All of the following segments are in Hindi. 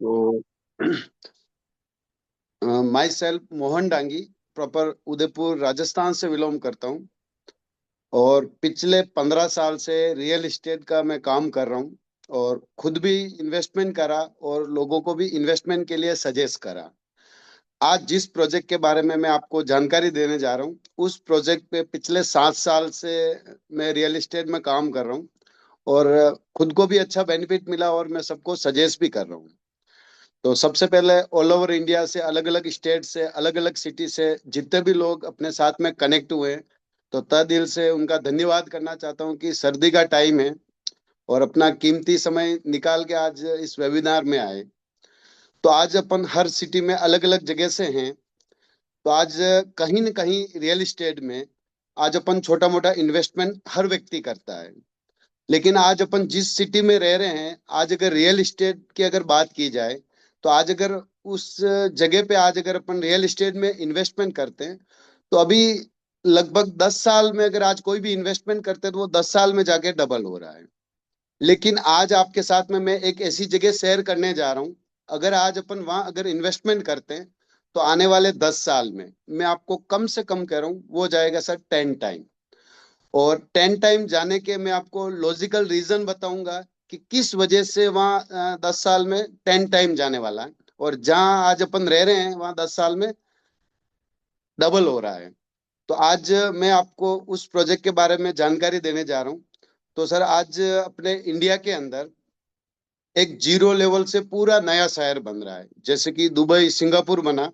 तो my self Mohan Dangi, proper Udaipur Rajasthan से बिलोंग करता हूँ। और पिछले 15 साल से रियल एस्टेट का मैं काम कर रहा हूँ। और खुद भी इन्वेस्टमेंट करा और लोगों को भी इन्वेस्टमेंट के लिए सजेस्ट करा। आज जिस प्रोजेक्ट के बारे में मैं आपको जानकारी देने जा रहा हूँ, उस प्रोजेक्ट पे पिछले 7 साल से मैं रियल एस्टेट में काम कर रहा हूँ। और खुद को भी अच्छा बेनिफिट मिला और मैं सबको सजेस्ट भी कर रहा हूँ। तो सबसे पहले ऑल ओवर इंडिया से, अलग अलग स्टेट से, अलग अलग सिटी से जितने भी लोग अपने साथ में कनेक्ट हुए हैं, तो तहे दिल से उनका धन्यवाद करना चाहता हूँ कि सर्दी का टाइम है और अपना कीमती समय निकाल के आज इस वेबिनार में आए। तो आज अपन हर सिटी में अलग अलग जगह से हैं। तो आज कहीं न कहीं रियल एस्टेट में आज अपन छोटा मोटा इन्वेस्टमेंट हर व्यक्ति करता है। लेकिन आज अपन जिस सिटी में रह रहे हैं, आज अगर रियल एस्टेट की अगर बात की जाए, तो आज अगर उस जगह पे आज अगर अपन रियल एस्टेट में इन्वेस्टमेंट करते हैं, तो अभी लगभग 10 साल में अगर आज कोई भी इन्वेस्टमेंट करते हैं तो वो 10 साल में जाके डबल हो रहा है। लेकिन आज आपके साथ में मैं एक ऐसी जगह शेयर करने जा रहा हूँ, अगर आज अपन वहां अगर इन्वेस्टमेंट करते हैं, तो आने वाले 10 साल में मैं आपको कम से कम कह रहा हूँ वो जाएगा सर 10 टाइम। और 10 टाइम जाने के मैं आपको लॉजिकल रीजन बताऊंगा कि किस वजह से वहाँ 10 साल में 10 टाइम जाने वाला है, और जहाँ आज अपन रह रहे हैं वहाँ 10 साल में डबल हो रहा है। तो आज मैं आपको उस प्रोजेक्ट के बारे में जानकारी देने जा रहा हूँ। तो सर, आज अपने इंडिया के अंदर एक जीरो लेवल से पूरा नया शहर बन रहा है, जैसे कि दुबई सिंगापुर बना,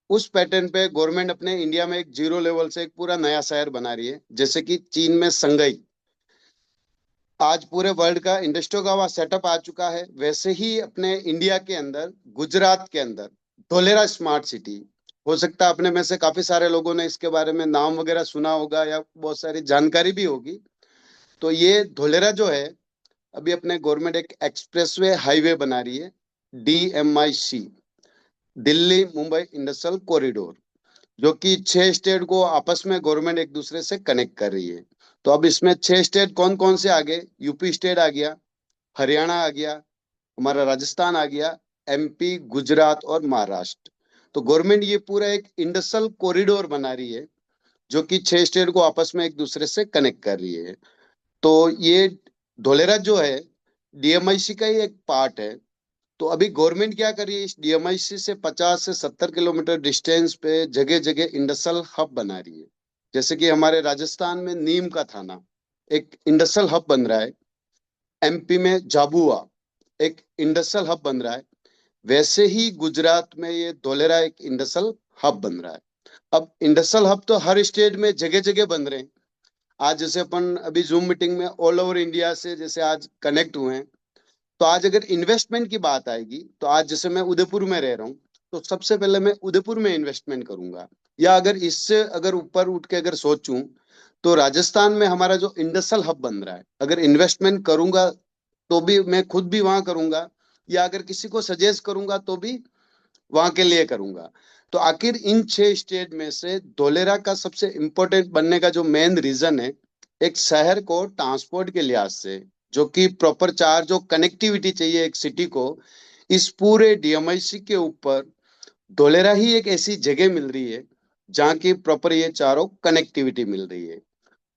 उस पैटर्न पे गवर्नमेंट अपने इंडिया में एक जीरो लेवल से एक पूरा नया शहर बना रही है। जैसे कि चीन में संगई, आज पूरे वर्ल्ड का इंडस्ट्रियों का वहाँ सेटअप आ चुका है, वैसे ही अपने इंडिया के अंदर गुजरात के अंदर धोलेरा स्मार्ट सिटी। हो सकता है अपने में से काफी सारे लोगों ने इसके बारे में नाम वगैरह सुना होगा या बहुत सारी जानकारी भी होगी। तो ये धोलेरा जो है, अभी अपने गवर्नमेंट एक एक्सप्रेसवे हाईवे बना रही है, DMIC, Delhi Mumbai industrial corridor, जो कि 6 स्टेट को आपस में गवर्नमेंट एक दूसरे से कनेक्ट कर रही है। तो अब इसमें 6 स्टेट कौन कौन से आ गए? यूपी स्टेट आ गया, हरियाणा आ गया, हमारा राजस्थान आ गया, MP, गुजरात और महाराष्ट्र। तो गवर्नमेंट ये पूरा एक इंडस्ट्रियल कॉरिडोर बना रही है, जो कि 6 स्टेट को आपस में एक दूसरे से कनेक्ट कर रही है। तो ये धोलेरा जो है, DMIC का ही एक पार्ट है। तो अभी गवर्नमेंट क्या कर रही है, इस DMIC से 50 से 70 किलोमीटर डिस्टेंस पे जगह जगह इंडस्ट्रियल हब बना रही है। जैसे कि हमारे राजस्थान में नीम का थाना एक इंडस्ट्रियल हब बन रहा है, MP में झाबुआ एक इंडस्ट्रियल हब बन रहा है, वैसे ही गुजरात में ये धोलेरा एक इंडस्ट्रियल हब बन रहा है। अब इंडस्ट्रियल हब तो हर स्टेट में जगह जगह बन रहे हैं। आज जैसे अपन अभी जूम मीटिंग में ऑल ओवर इंडिया से जैसे आज कनेक्ट हुए हैं, तो आज अगर इन्वेस्टमेंट की बात आएगी, तो आज जैसे मैं उदयपुर में रह रहा हूँ, तो सबसे पहले मैं उदयपुर में इन्वेस्टमेंट करूंगा। या अगर इससे अगर ऊपर उठ के अगर सोचूं, तो राजस्थान में हमारा जो इंडस्ट्रियल हब बन रहा है, अगर इन्वेस्टमेंट करूंगा तो भी मैं खुद भी वहां करूंगा, या अगर किसी को सजेस्ट करूंगा तो भी वहां के लिए करूंगा। तो आखिर इन 6 स्टेट में से धोलेरा का सबसे इंपॉर्टेंट बनने का जो मेन रीजन है, एक शहर को ट्रांसपोर्ट के लिहाज से, जो कि प्रॉपर चार जो कनेक्टिविटी चाहिए एक सिटी को, इस पूरे DMIC के ऊपर धोलेरा ही एक ऐसी जगह मिल रही है जहाँ की प्रॉपर ये चारों कनेक्टिविटी मिल रही है।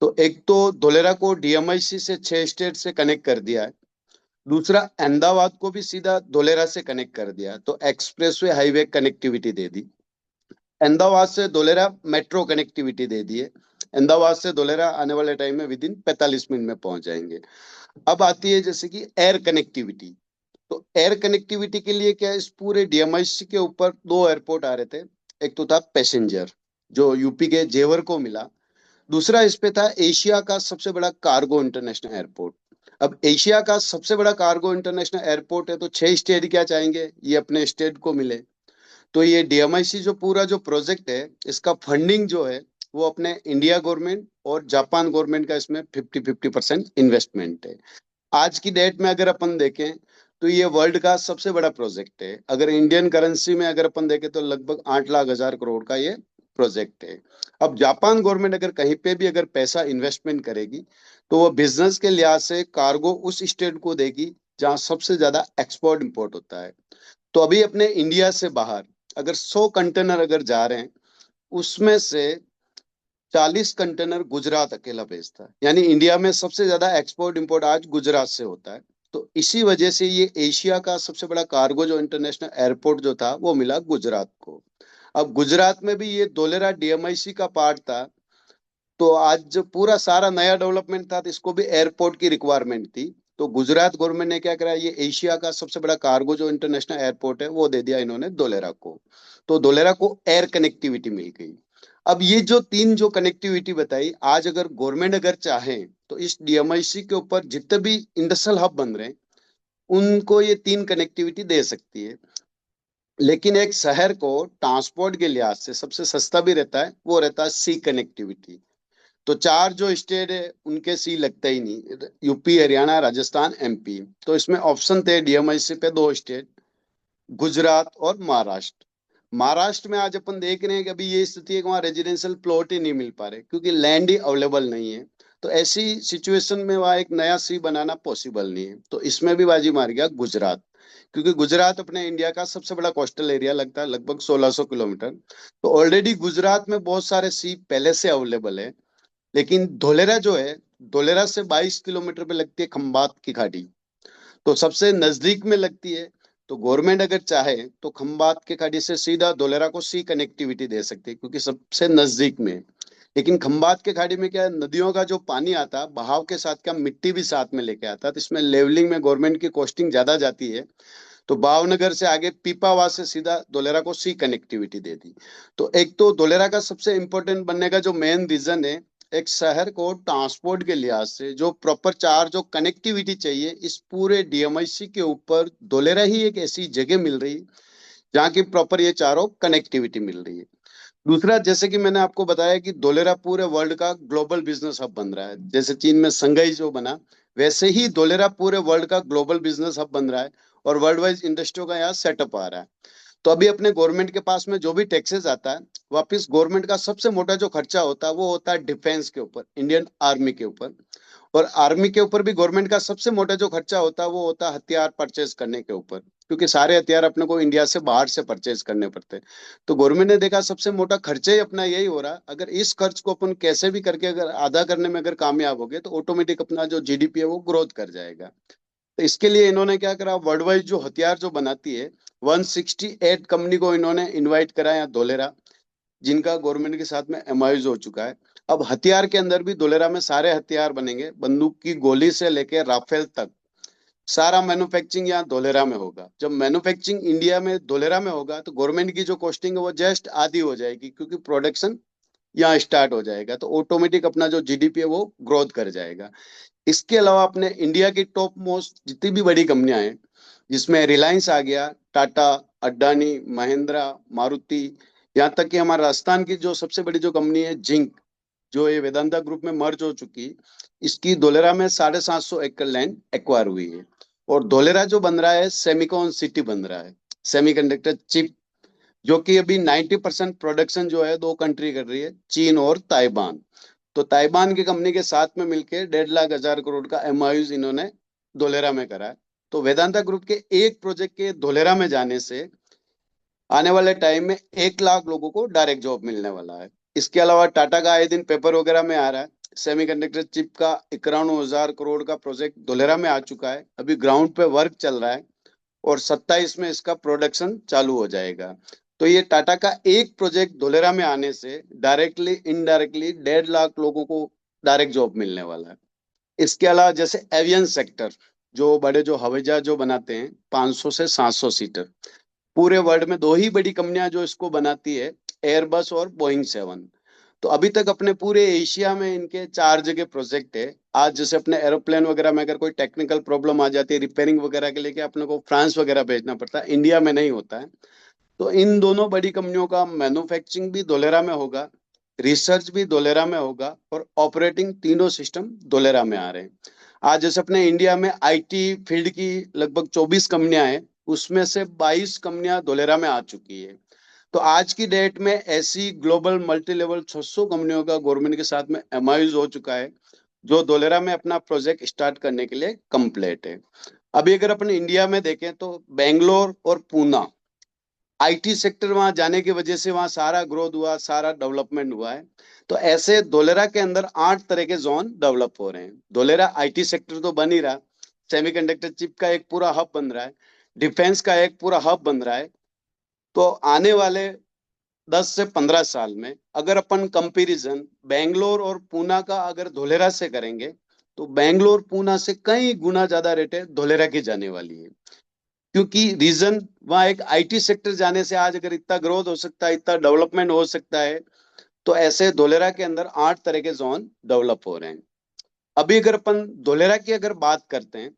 तो एक तो धोलेरा को DMIC से 6 स्टेट से कनेक्ट कर दिया है, दूसरा अहमदाबाद को भी सीधा धोलेरा से कनेक्ट कर दिया, तो एक्सप्रेसवे हाईवे कनेक्टिविटी दे दी। अहमदाबाद से धोलेरा मेट्रो कनेक्टिविटी दे दी है। अहमदाबाद से धोलेरा आने वाले टाइम में विद इन 45 मिनट में पहुंच जाएंगे। अब आती है जैसे कि एयर कनेक्टिविटी। तो एयर कनेक्टिविटी के लिए क्या है, इस पूरे DMIC के ऊपर 2 एयरपोर्ट आ रहे थे। एक तो था पैसेंजर, जो यूपी के जेवर को मिला। दूसरा इस पे था एशिया का सबसे बड़ा कार्गो इंटरनेशनल एयरपोर्ट। अब एशिया का सबसे बड़ा कार्गो इंटरनेशनल एयरपोर्ट है, तो 6 स्टेट क्या चाहेंगे, ये अपने स्टेट को मिले। तो ये DMIC जो पूरा जो प्रोजेक्ट है, इसका फंडिंग जो है वो अपने इंडिया गवर्नमेंट और जापान गवर्नमेंट का इसमें 50-50% इन्वेस्टमेंट है। आज की डेट में अगर अपन देखें, तो ये वर्ल्ड का सबसे बड़ा प्रोजेक्ट है। अगर इंडियन करेंसी में अगर अपन देखें, तो लगभग 8 लाख 1000 करोड़ का ये प्रोजेक्ट है। अब जापान गवर्नमेंट अगर कहीं पे भी अगर पैसा इन्वेस्टमेंट करेगी, तो वो बिजनेस के लिहाज से कार्गो उस स्टेट को देगी जहाँ सबसे ज्यादा एक्सपोर्ट इंपोर्ट होता है। तो अभी अपने इंडिया से बाहर अगर 100 कंटेनर अगर जा रहे हैं, उसमें से 40 कंटेनर गुजरात अकेला भेजता है। यानी इंडिया में सबसे ज्यादा एक्सपोर्ट इंपोर्ट आज गुजरात से होता है। तो इसी वजह से ये एशिया का सबसे बड़ा कार्गो जो इंटरनेशनल एयरपोर्ट जो था वो मिला गुजरात को। अब गुजरात में भी ये धोलेरा डीएमआईसी का पार्ट था। तो आज जो पूरा सारा नया डेवलपमेंट था, तो इसको भी एयरपोर्ट की रिक्वायरमेंट थी। तो गुजरात गवर्नमेंट ने क्या करा, ये एशिया का सबसे बड़ा कार्गो जो इंटरनेशनल एयरपोर्ट है वो दे दिया इन्होंने धोलेरा को। तो धोलेरा को एयर कनेक्टिविटी मिल गई। अब ये जो तीन जो कनेक्टिविटी बताई, आज अगर गवर्नमेंट अगर चाहे तो इस डीएमआईसी के ऊपर जितने भी इंडस्ट्रियल हब बन रहे हैं उनको ये तीन कनेक्टिविटी दे सकती है। लेकिन एक शहर को ट्रांसपोर्ट के लिहाज से सबसे सस्ता भी रहता है, वो रहता है सी कनेक्टिविटी। तो चार जो स्टेट है उनके सी लगता ही नहीं, यूपी, हरियाणा, राजस्थान, एमपी। तो इसमें ऑप्शन थे डीएमआईसी पे दो स्टेट, गुजरात और महाराष्ट्र। महाराष्ट्र में आज अपन देख रहे हैं कि अभी ये स्थिति है कि वहाँ रेजिडेंशियल प्लॉट ही नहीं मिल पा रहे क्योंकि लैंड ही अवेलेबल नहीं है। तो ऐसी सिचुएशन में वहाँ एक नया सी बनाना पॉसिबल नहीं है। तो इसमें भी बाजी मार गया गुजरात, क्योंकि गुजरात अपने इंडिया का सबसे बड़ा कोस्टल एरिया लगता है, लगभग 1600 किलोमीटर। तो ऑलरेडी गुजरात में बहुत सारे सी पहले से अवेलेबल है। लेकिन धोलेरा जो है, धोलेरा से 22 किलोमीटर पे लगती है खंबात की खाड़ी, तो सबसे नजदीक में लगती है। तो गवर्नमेंट अगर चाहे तो खंबात के खाड़ी से सीधा धोलेरा को सी कनेक्टिविटी दे सकती है क्योंकि सबसे नजदीक में है। लेकिन खंबात के खाड़ी में क्या है, नदियों का जो पानी आता है बहाव के साथ क्या मिट्टी भी साथ में लेके आता है, तो इसमें लेवलिंग में गवर्नमेंट की कॉस्टिंग ज्यादा जाती है। तो भावनगर से आगे पीपावाव से सीधा धोलेरा को सी कनेक्टिविटी दे दी। तो एक तो धोलेरा का सबसे इंपॉर्टेंट बनने का जो मेन रीजन है, एक शहर को ट्रांसपोर्ट के लिहाज से जो प्रॉपर चार जो कनेक्टिविटी चाहिए, इस पूरे डीएमआईसी के ऊपर धोलेरा ही एक ऐसी जगह मिल रही जहाँ की प्रॉपर ये चारों कनेक्टिविटी मिल रही है। दूसरा, जैसे कि मैंने आपको बताया कि धोलेरा पूरे वर्ल्ड का ग्लोबल बिजनेस हब बन रहा है। जैसे चीन में संघाई जो बना, वैसे ही धोलेरा पूरे वर्ल्ड का ग्लोबल बिजनेस हब बन रहा है और वर्ल्ड वाइड इंडस्ट्रियों का यहाँ सेटअप आ रहा है। तो अभी अपने गवर्नमेंट के पास में जो भी टैक्सेस आता है, वापिस गवर्नमेंट का सबसे मोटा जो खर्चा होता है वो होता है डिफेंस के ऊपर, इंडियन आर्मी के ऊपर। और आर्मी के ऊपर भी गवर्नमेंट का सबसे मोटा जो खर्चा होता है वो होता है हथियार परचेज करने के ऊपर, क्योंकि सारे हथियार अपने को इंडिया से बाहर से परचेज करने पड़ते हैं। तो गवर्नमेंट ने देखा सबसे मोटा खर्चा ही अपना यही हो रहा, अगर इस खर्च को अपन कैसे भी करके अगर आधा करने में अगर कामयाब हो गए तो ऑटोमेटिक अपना जो जीडीपी है वो ग्रोथ कर जाएगा। तो इसके लिए इन्होंने क्या करा, वर्ल्ड वाइड जो हथियार जो बनाती है 168 कंपनी को इन्होंने इनवाइट करा यहाँ धोलेरा, जिनका गवर्नमेंट के साथ में एमओयू हो चुका है। अब हथियार के अंदर भी धोलेरा में सारे हथियार बनेंगे, बंदूक की गोली से लेके राफेल तक सारा मैन्युफैक्चरिंग यहाँ धोलेरा में होगा। जब मैन्युफैक्चरिंग इंडिया में धोलेरा में होगा तो गवर्नमेंट की जो कॉस्टिंग है वो जस्ट आधी हो जाएगी, क्योंकि प्रोडक्शन यहाँ स्टार्ट हो जाएगा। तो ऑटोमेटिक अपना जो जीडीपी है वो ग्रोथ कर जाएगा। इसके अलावा अपने इंडिया की टॉप मोस्ट जितनी भी बड़ी कंपनियां हैं, जिसमें रिलायंस आ गया, टाटा, अडानी, महिंद्रा, मारुति, यहाँ तक कि हमारे राजस्थान की जो सबसे बड़ी जो कंपनी है जिंक, जो ये वेदांता ग्रुप में मर्ज हो चुकी, इसकी धोलेरा में 750 एकड़ लैंड एक्वायर हुई है। और धोलेरा जो बन रहा है सेमिकॉन सिटी बन रहा है, सेमीकंडक्टर चिप, जो कि अभी 90% प्रोडक्शन जो है दो कंट्री कर रही है, चीन और ताइवान। तो ताइवान की कंपनी के साथ में मिलकर 1,50,000 करोड़ का एमओयू इन्होंने धोलेरा में करा है। तो वेदांता ग्रुप के एक प्रोजेक्ट के धोलेरा में जाने से आने वाले टाइम में 1 लाख लोगों को डायरेक्ट जॉब मिलने वाला है। इसके अलावा टाटा का आए दिन पेपर वगैरह में आ रहा है, सेमीकंडक्टर चिप का 91,000 करोड़ का प्रोजेक्ट धोलेरा में आ चुका है, अभी ग्राउंड पे वर्क चल रहा है और 27 में इसका प्रोडक्शन चालू हो जाएगा। तो ये टाटा का एक प्रोजेक्ट धोलेरा में आने से डायरेक्टली इनडायरेक्टली 1.5 लाख लोगों को डायरेक्ट जॉब मिलने वाला है। इसके अलावा जैसे एवियन सेक्टर, जो बड़े जो हवाई जहाज जो बनाते हैं 500 से 700 सीटर, पूरे वर्ल्ड में दो ही बड़ी कंपनियां जो इसको बनाती है, एयरबस और बोइंग 7। तो अभी तक अपने पूरे एशिया में इनके 4 जगह प्रोजेक्ट है। आज जैसे अपने एरोप्लेन वगैरह में अगर कोई टेक्निकल प्रॉब्लम आ जाती है रिपेयरिंग वगैरह के लिए, कि अपने को फ्रांस वगैरह भेजना पड़ता है, इंडिया में नहीं होता है। तो इन दोनों बड़ी कंपनियों का मैन्युफैक्चरिंग भी धोलेरा में होगा, रिसर्च भी धोलेरा में होगा और ऑपरेटिंग तीनों सिस्टम धोलेरा में आ रहे हैं। आज जैसे अपने इंडिया में आईटी फील्ड की लगभग 24 कंपनियां हैं, उसमें से 22 कंपनियां धोलेरा में आ चुकी है। तो आज की डेट में ऐसी ग्लोबल मल्टी लेवल 600 कंपनियों का गवर्नमेंट के साथ में एमओयू हो चुका है, जो धोलेरा में अपना प्रोजेक्ट स्टार्ट करने के लिए कंप्लीट है। अभी अगर अपन इंडिया में देखें तो बेंगलोर और पूना, आईटी सेक्टर वहां जाने की वजह से वहां सारा ग्रोथ हुआ, सारा डेवलपमेंट हुआ है। तो ऐसे धोलेरा के अंदर 8 तरह के जोन डेवलप हो रहे हैं। धोलेरा आईटी सेक्टर तो बन ही रहा, सेमीकंडक्टर चिप का एक पूरा हब बन रहा है, डिफेंस का एक पूरा हब बन रहा है। तो आने वाले 10 से 15 साल में अगर अपन कंपैरिजन बेंगलोर और पूना का अगर धोलेरा से करेंगे, तो बेंगलोर पूना से कई गुना ज्यादा रेट है धोलेरा की जाने वाली है। क्योंकि रीजन वहाँ एक आईटी सेक्टर जाने से आज अगर इतना ग्रोथ हो सकता है, इतना डेवलपमेंट हो सकता है, तो ऐसे धोलेरा के अंदर 8 तरह के जोन डेवलप हो रहे हैं। अभी अगर अपन धोलेरा की अगर बात करते हैं,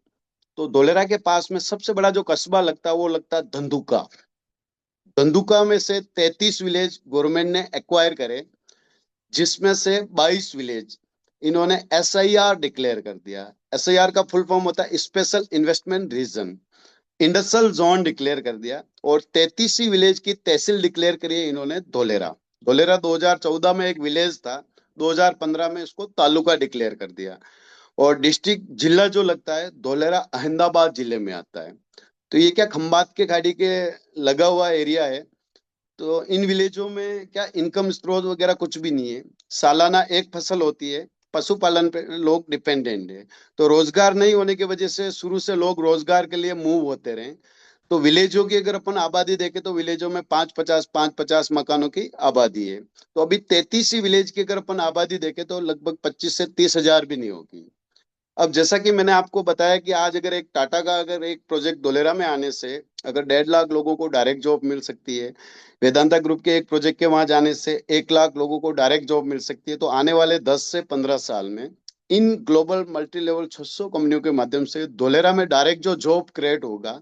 तो धोलेरा के पास में सबसे बड़ा जो कस्बा लगता है वो लगता है धंधुका। धंधुका में से 33 विलेज गवर्नमेंट ने एक्वायर करे, जिसमें से 22 विलेज इन्होंने एसआईआर डिक्लेयर कर दिया। एसआईआर का फुल फॉर्म होता है special investment region, industrial zone declare कर दिया। और 33 विलेज की तहसील डिक्लेयर करी है इन्होंने धोलेरा। धोलेरा 2014 में एक विलेज था, 2015 में इसको तालुका डिक्लेयर कर दिया। और डिस्ट्रिक्ट जिला जो लगता है धोलेरा अहमदाबाद जिले में आता है। तो ये क्या खंबात के खाड़ी के लगा हुआ एरिया है। तो इन विलेजों में क्या इनकम स्रोत वगैरह कुछ भी नहीं है। सालाना एक फसल होती है, पशुपालन पे लोग डिपेंडेंट है। तो रोजगार नहीं होने की वजह से शुरू से लोग रोजगार के लिए मूव होते रहे। तो विलेजों की अगर अपन आबादी देखें तो विलेजों में 550 मकानों की आबादी है। तो अभी 33 विलेज की अगर अपन आबादी देखें तो लगभग 25 से 30 हजार भी नहीं होगी। अब जैसा कि मैंने आपको बताया कि आज अगर एक टाटा का अगर एक प्रोजेक्ट धोलेरा में आने से अगर 1.5 लाख लोगों को डायरेक्ट जॉब मिल सकती है, वेदांता ग्रुप के एक प्रोजेक्ट के वहां जाने से 1 लाख लोगों को डायरेक्ट जॉब मिल सकती है, तो आने वाले 10 से 15 साल में इन ग्लोबल मल्टी लेवल 600 कंपनियों के माध्यम से धोलेरा में डायरेक्ट जो जॉब क्रिएट होगा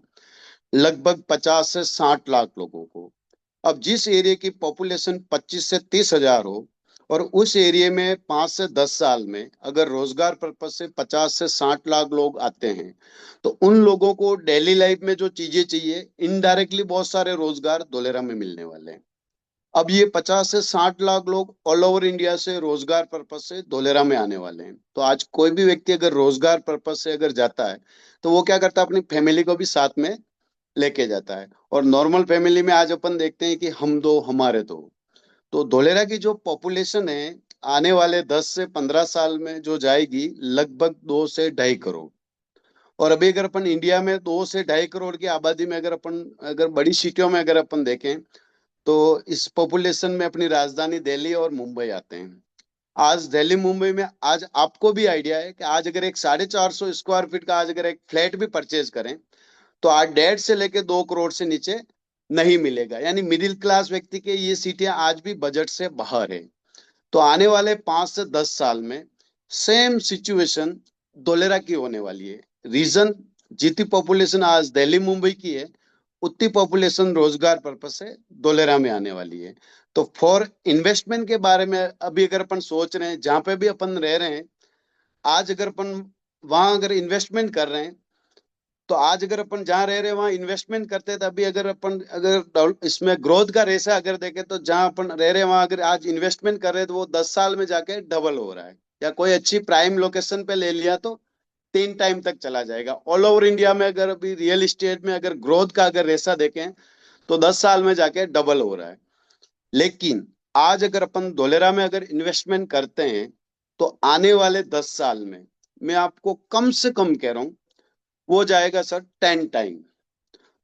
लगभग 50 से 60 लाख लोगों को। अब जिस एरिया की पॉपुलेशन 25 से 30 हजार हो और उस एरिया में 5 से 10 साल में अगर रोजगार पर्पज से 50 से 60 लाख लोग आते हैं, तो उन लोगों को डेली लाइफ में जो चीजें चाहिए इनडायरेक्टली बहुत सारे रोजगार धोलेरा में मिलने वाले हैं। अब ये 50 से 60 लाख लोग ऑल ओवर इंडिया से रोजगार पर्पज से धोलेरा में आने वाले हैं। तो आज कोई भी व्यक्ति अगर रोजगार पर्पज से अगर जाता है, तो वो क्या करता है, अपनी फैमिली को भी साथ में लेके जाता है। और नॉर्मल फैमिली में आज अपन देखते हैं कि हम दो हमारे दो। तो धोलेरा की जो पॉपुलेशन है आने वाले 10 से 15 साल में जो जाएगी लगभग 2 से 2.5 करोड़। और अभी अगर अपन इंडिया में 2 से 2.5 करोड़ की आबादी में अगर अपन अगर बड़ी सिटियों में अगर अपन देखें, तो इस पॉपुलेशन में अपनी राजधानी दिल्ली और मुंबई आते हैं। आज दिल्ली मुंबई में आज आपको भी आइडिया है कि आज अगर एक 450 स्क्वायर फीट का आज अगर एक फ्लैट भी परचेज करें, तो आज 1.5 से लेके 2 करोड़ से नीचे नहीं मिलेगा। यानी मिडिल क्लास व्यक्ति के ये सीटें आज भी बजट से बाहर है। तो आने वाले 5 से 10 साल में सेम सिचुएशन धोलेरा की होने वाली है। रीजन, जितनी पॉपुलेशन आज दिल्ली मुंबई की है उतनी पॉपुलेशन रोजगार पर्पज से धोलेरा में आने वाली है। तो फॉर इन्वेस्टमेंट के बारे में अभी अगर अपन सोच रहे हैं, जहां पे भी अपन रह रहे हैं, आज अगर अपन वहां अगर इन्वेस्टमेंट कर रहे हैं, तो आज अगर अपन जहाँ रह रहे हैं वहां इन्वेस्टमेंट करते हैं, तभी अगर अपन अगर इसमें ग्रोथ का रेशा अगर देखें तो जहाँ अपन रह रहे हैं वहां अगर आज इन्वेस्टमेंट कर रहे हैं तो वो 10 साल में जाके डबल हो रहा है। या कोई अच्छी प्राइम लोकेशन पे ले लिया तो 3 टाइम तक चला जाएगा। ऑल ओवर इंडिया में अगर अभी रियल एस्टेट में अगर ग्रोथ का अगर रेशा देखें तो 10 साल में जाके डबल हो रहा है। लेकिन आज अगर अपन धोलेरा में अगर इन्वेस्टमेंट करते हैं, तो आने वाले 10 साल में मैं आपको कम से कम कह रहा हूँ वो जाएगा सर 10 टाइम।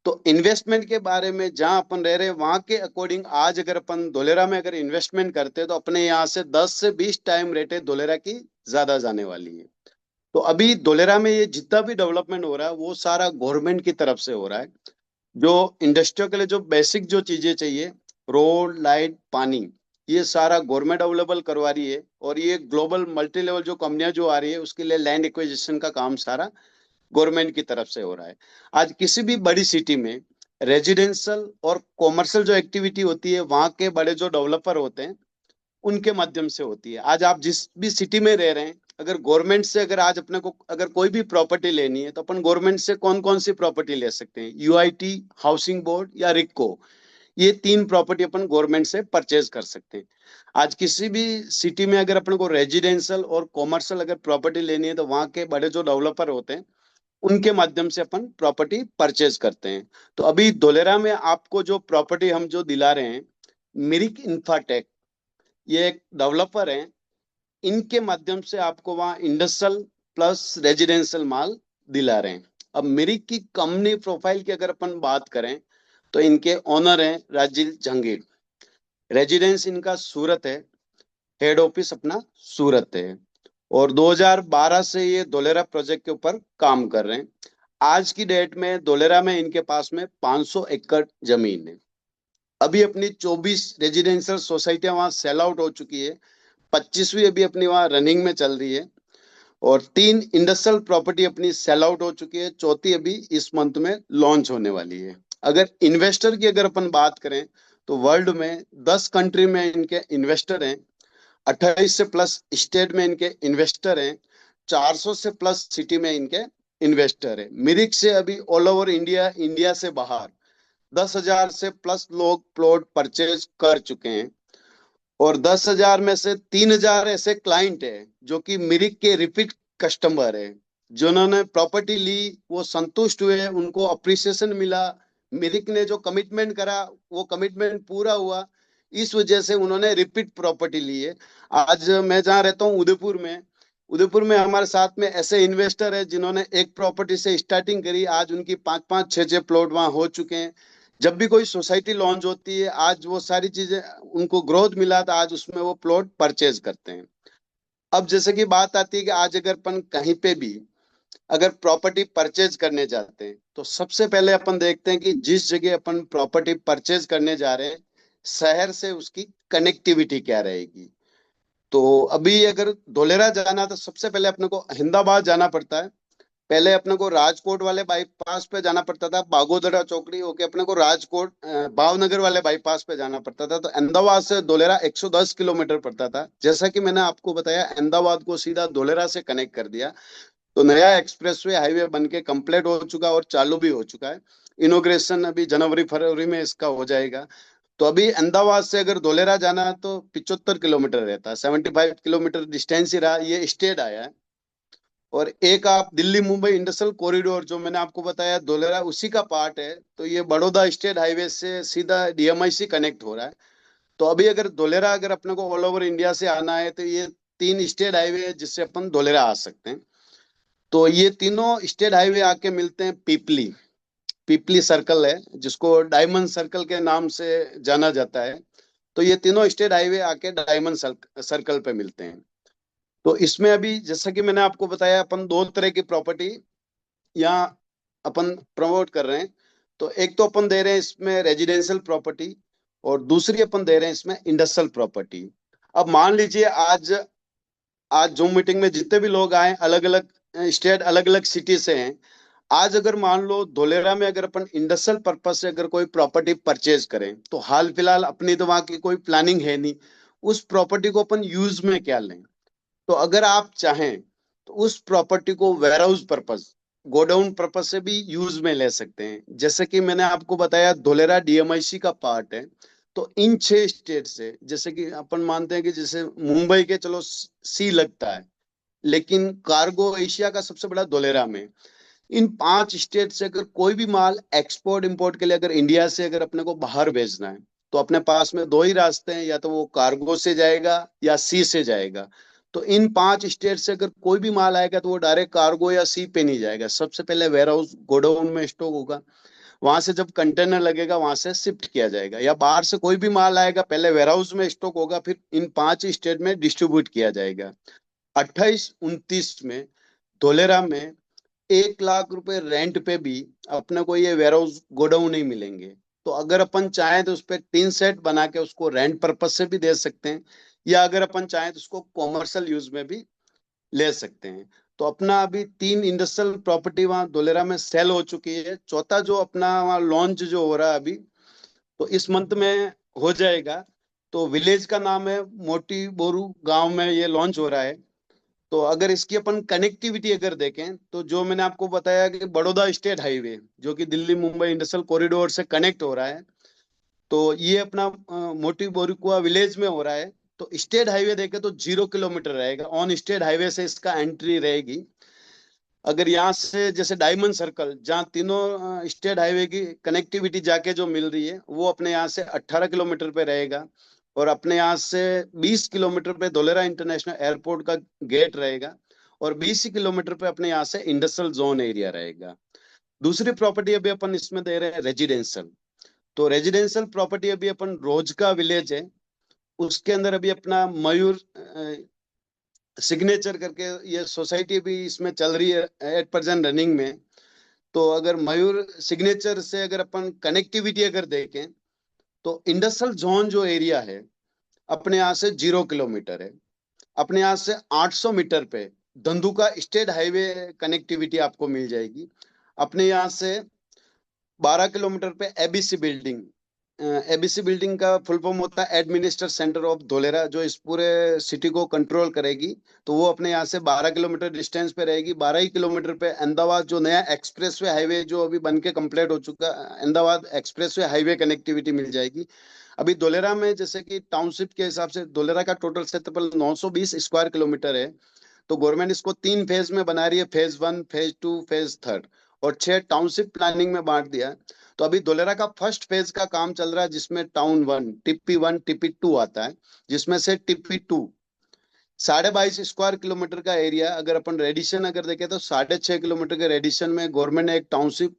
तो इन्वेस्टमेंट के बारे में जहां अपन रह रहे हैं वहां के अकॉर्डिंग आज अगर अपन धोलेरा में अगर इन्वेस्टमेंट करते हैं तो अपने यहाँ से 10 से 20 टाइम रेटे धोलेरा की ज्यादा जाने वाली है। तो अभी धोलेरा में ये जितना भी डेवलपमेंट हो रहा है वो सारा गवर्नमेंट की तरफ से हो रहा है। जो इंडस्ट्रियों के लिए जो बेसिक जो चीजें चाहिए, रोड लाइट पानी, ये सारा गवर्नमेंट अवेलेबल करवा रही है। और ये ग्लोबल मल्टी लेवल जो कंपनियां जो आ रही है उसके लिए लैंड एक्विजिशन का काम सारा गवर्नमेंट की तरफ से हो रहा है। आज किसी भी बड़ी सिटी में रेजिडेंशियल और कॉमर्शियल जो एक्टिविटी होती है वहां के बड़े जो डेवलपर होते हैं उनके माध्यम से होती है। आज आप जिस भी सिटी में रह रहे हैं, अगर गवर्नमेंट से अगर आज अपने को अगर कोई भी प्रॉपर्टी लेनी है, तो अपन गवर्नमेंट से कौन कौन सी प्रॉपर्टी ले सकते हैं, यूआईटी, हाउसिंग बोर्ड या रिक्को, ये 3 प्रॉपर्टी अपन गवर्नमेंट से परचेज कर सकते हैं। आज किसी भी सिटी में अगर अपन को रेजिडेंशियल और कॉमर्शियल अगर प्रॉपर्टी लेनी है, तो वहां के बड़े जो डेवलपर होते हैं उनके माध्यम से अपन प्रॉपर्टी परचेज करते हैं। तो अभी धोलेरा में आपको जो प्रॉपर्टी हम जो दिला रहे हैं, मिरिक इंफ्राटेक, ये एक डेवलपर है, इनके माध्यम से आपको वहाँ इंडस्ट्रियल प्लस रेजिडेंशियल माल दिला रहे हैं। अब मिरिक की कंपनी प्रोफाइल की अगर अपन बात करें तो इनके ओनर हैं राजीव जहांगीर, रेजिडेंस इनका सूरत है, हेड ऑफिस अपना सूरत है, और 2012 से ये धोलेरा प्रोजेक्ट के ऊपर काम कर रहे हैं। आज की डेट में धोलेरा में इनके पास में 500 एकड़ जमीन है। अभी अपनी 24 रेजिडेंशियल सोसाइटियां वहां सेल आउट हो चुकी है, 25वीं अभी अपनी वहां रनिंग में चल रही है, और 3 इंडस्ट्रियल प्रॉपर्टी अपनी सेल आउट हो चुकी है, चौथी अभी इस मंथ में लॉन्च होने वाली है। अगर इन्वेस्टर की अगर अपन बात करें तो वर्ल्ड में 10 कंट्री में इनके इन्वेस्टर हैं, 28 से प्लस स्टेट में इनके इन्वेस्टर हैं, 400 से प्लस सिटी में इनके इन्वेस्टर है। मिरिक से अभी ऑल ओवर इंडिया, इंडिया से बाहर 10,000 से प्लस लोग प्लॉट परचेज कर चुके हैं, और 10,000 में से 3,000 ऐसे क्लाइंट है जो कि मिरिक के रिपीट कस्टमर है, जिन्होंने प्रॉपर्टी ली, वो संतुष्ट हुए, उनको अप्रिसिएशन मिला, मिरिक ने जो कमिटमेंट करा वो कमिटमेंट पूरा हुआ, इस वजह से उन्होंने रिपीट प्रॉपर्टी ली है। आज मैं जहाँ रहता हूँ उदयपुर में, उदयपुर में हमारे साथ में ऐसे इन्वेस्टर है जिन्होंने एक प्रॉपर्टी से स्टार्टिंग करी, आज उनकी 5-5 6-6 प्लॉट वहां हो चुके हैं। जब भी कोई सोसाइटी लॉन्च होती है, आज वो सारी चीजें उनको ग्रोथ मिला था, आज उसमें वो प्लॉट परचेज करते हैं। अब जैसे कि बात आती है कि आज अगर अपन कहीं पे भी अगर प्रॉपर्टी परचेज करने जाते हैं तो सबसे पहले अपन देखते हैं कि जिस जगह अपन प्रॉपर्टी परचेज करने जा रहे हैं, शहर से उसकी कनेक्टिविटी क्या रहेगी। तो अभी अगर धोलेरा जाना तो सबसे पहले अपने को अहमदाबाद जाना पड़ता है, पहले अपने को राजकोट वाले बाईपास पे जाना पड़ता था, बागोदरा चौकड़ी होके अपने को राजकोट भावनगर वाले बाईपास पे जाना पड़ता था। तो अहमदाबाद से धोलेरा 110 किलोमीटर पड़ता था। जैसा कि मैंने आपको बताया, अहमदाबाद को सीधा धोलेरा से कनेक्ट कर दिया, तो नया एक्सप्रेसवे हाईवे बन के कंप्लीट हो चुका और चालू भी हो चुका है। इनोग्रेशन अभी जनवरी फरवरी में इसका हो जाएगा। तो अभी अहमदाबाद से अगर धोलेरा जाना है तो 75 किलोमीटर रहता है, 75 किलोमीटर डिस्टेंस ही रहा, ये स्टेट आया है। और एक आप दिल्ली मुंबई इंडस्ट्रियल कॉरिडोर जो मैंने आपको बताया धोलेरा उसी का पार्ट है, तो ये बड़ौदा स्टेट हाईवे से सीधा डीएमआईसी कनेक्ट हो रहा है। तो अभी अगर धोलेरा अगर अपने को ऑल ओवर इंडिया से आना है तो ये 3 स्टेट हाईवे है जिससे अपन धोलेरा आ सकते हैं। तो ये तीनों स्टेट हाईवे आके मिलते हैं पीपली, पीपली सर्कल है जिसको डायमंड सर्कल के नाम से जाना जाता है। तो ये तीनों स्टेट हाईवे आके डायमंड सर्कल पे मिलते हैं। तो इसमें अभी जैसा कि मैंने आपको बताया, अपन 2 तरह की प्रॉपर्टी यहाँ अपन प्रमोट कर रहे हैं। तो एक तो अपन दे रहे हैं इसमें रेजिडेंशियल प्रॉपर्टी, और दूसरी अपन दे रहे हैं इसमें इंडस्ट्रियल प्रॉपर्टी। अब मान लीजिए आज आज जूम मीटिंग में जितने भी लोग आए, अलग अलग स्टेट अलग अलग सिटी से हैं। आज अगर मान लो धोलेरा में अगर अपन इंडस्ट्रियल पर्पज से अगर कोई प्रॉपर्टी परचेज करें, तो हाल फिलहाल अपनी तो वहां की कोई प्लानिंग है नहीं, उस प्रॉपर्टी को अपन यूज में क्या लें। तो अगर आप चाहें तो उस प्रॉपर्टी को warehouse purpose, godown purpose से भी यूज में ले सकते हैं। जैसे कि मैंने आपको बताया धोलेरा डीएमआईसी का पार्ट है। तो इन 6 स्टेट से, जैसे कि अपन मानते हैं कि जैसे मुंबई के चलो सी लगता है, लेकिन कार्गो एशिया का सबसे बड़ा धोलेरा में। इन 5 स्टेट से अगर कोई भी माल एक्सपोर्ट इंपोर्ट के लिए अगर इंडिया से अगर अपने को बाहर भेजना है, तो अपने पास में 2 ही रास्ते हैं, या तो वो कार्गो से जाएगा या सी से जाएगा। तो इन 5 स्टेट से अगर कोई भी माल आएगा तो वो डायरेक्ट कार्गो या सी पे नहीं जाएगा, सबसे पहले वेयर हाउस गोडाउन में स्टॉक होगा, वहां से जब कंटेनर लगेगा वहां से शिफ्ट किया जाएगा। या बाहर से कोई भी माल आएगा, पहले वेयर हाउस में स्टॉक होगा, फिर इन 5 स्टेट में डिस्ट्रीब्यूट किया जाएगा। 28-29 में धोलेरा में 1 लाख रुपए रेंट पे भी अपने को ये वेयर हाउस गोडाउन नहीं मिलेंगे। तो अगर अपन चाहें तो उस पर टीन सेट बना के उसको रेंट पर्पज से भी दे सकते हैं, या अगर अपन चाहें तो उसको कॉमर्शियल यूज में भी ले सकते हैं। तो अपना अभी 3 इंडस्ट्रियल प्रॉपर्टी वहाँ धोलेरा में सेल हो चुकी है, चौथा जो अपना वहाँ लॉन्च जो हो रहा है अभी, तो इस मंथ में हो जाएगा। तो विलेज का नाम है मोटी बोरू गांव में ये लॉन्च हो रहा है। तो अगर इसकी अपन कनेक्टिविटी अगर देखें तो जो मैंने आपको बताया कि बड़ौदा स्टेट हाईवे जो कि दिल्ली मुंबई इंडस्ट्रियल कॉरिडोर से कनेक्ट हो रहा है, तो ये अपना मोटी बोरुकुआ विलेज में हो रहा है। तो स्टेट हाईवे देखे तो 0 किलोमीटर रहेगा, ऑन स्टेट हाईवे से इसका एंट्री रहेगी। अगर यहाँ से जैसे डायमंड सर्कल, जहाँ तीनों स्टेट हाईवे की कनेक्टिविटी जाके जो मिल रही है, वो अपने यहाँ से 18 किलोमीटर पे रहेगा। और अपने यहाँ से 20 किलोमीटर पे धोलेरा इंटरनेशनल एयरपोर्ट का गेट रहेगा। और 20 किलोमीटर पे अपने यहाँ से इंडस्ट्रियल जोन एरिया रहेगा। दूसरी प्रॉपर्टी अभी अपन इसमें दे रहे हैं रेजिडेंशियल। तो रेजिडेंशियल प्रॉपर्टी अभी अपन रोज का विलेज है, उसके अंदर अभी अपना मयूर सिग्नेचर करके ये सोसाइटी भी इसमें चल रही है एट प्रेजेंट रनिंग में। तो अगर मयूर सिग्नेचर से अगर अपन कनेक्टिविटी अगर देखें, तो इंडस्ट्रियल जोन जो एरिया है अपने यहाँ से 0 किलोमीटर है। अपने यहाँ से 800 मीटर पे धंधुका स्टेट हाईवे कनेक्टिविटी आपको मिल जाएगी। अपने यहाँ से 12 किलोमीटर पे एबीसी बिल्डिंग। एबीसी बिल्डिंग का फुल फॉर्म होता है एडमिनिस्ट्रेटिव सेंटर ऑफ धोलेरा, जो इस पूरे सिटी को कंट्रोल करेगी। तो वो अपने यहाँ से 12 किलोमीटर डिस्टेंस पे रहेगी। 12 ही किलोमीटर पे अहमदाबाद जो नया एक्सप्रेसवे हाईवे जो अभी बन के कंप्लीट हो चुका है, अहमदाबाद एक्सप्रेसवे हाईवे कनेक्टिविटी मिल जाएगी। अभी धोलेरा में जैसे कि टाउनशिप के हिसाब से धोलेरा का टोटल क्षेत्रफल 920 स्क्वायर किलोमीटर है। तो गवर्नमेंट इसको 3 फेज में बना रही है, फेज 1, फेज 2, फेज 3, और 6 टाउनशिप प्लानिंग में बांट दिया है। तो अभी धोलेरा का फर्स्ट फेज का काम चल रहा है, जिसमें टाउन 1, टिप्पी 1, टिप्पी 2 आता है। जिसमें से टिप्पी 2 22.5 स्क्वायर किलोमीटर का एरिया, अगर अपन रेडिशन अगर देखें तो 6.5 किलोमीटर के रेडिशन में गवर्नमेंट ने एक टाउनशिप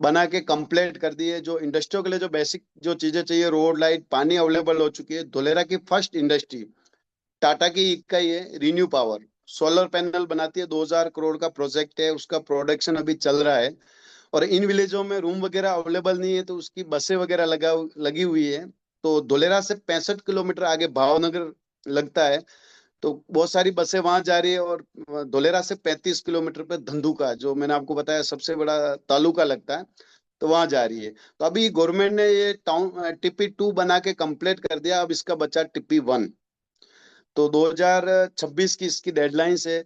बना के कंप्लीट कर दी है। जो इंडस्ट्रियों के लिए जो बेसिक जो चीजें चाहिए, रोड, लाइट, पानी अवेलेबल हो चुकी है। धोलेरा की फर्स्ट इंडस्ट्री टाटा की इकाई है रिन्यू पावर, सोलर पैनल बनाती है। 2000 करोड़ का प्रोजेक्ट है, उसका प्रोडक्शन अभी चल रहा है। और इन विलेजों में रूम वगैरह अवेलेबल नहीं है, तो उसकी बसें वगैरह लगी हुई है। तो धोलेरा से 65 किलोमीटर आगे भावनगर लगता है, तो बहुत सारी बसें वहां जा रही है। और धोलेरा से 35 किलोमीटर पे धंधुका, जो मैंने आपको बताया सबसे बड़ा तालुका लगता है, तो वहां जा रही है। तो अभी गवर्नमेंट ने ये टाउन टिप्पी 2 बना के कंप्लीट कर दिया। अब इसका बचा टिप्पी 1। तो 2026 की इसकी डेडलाइन से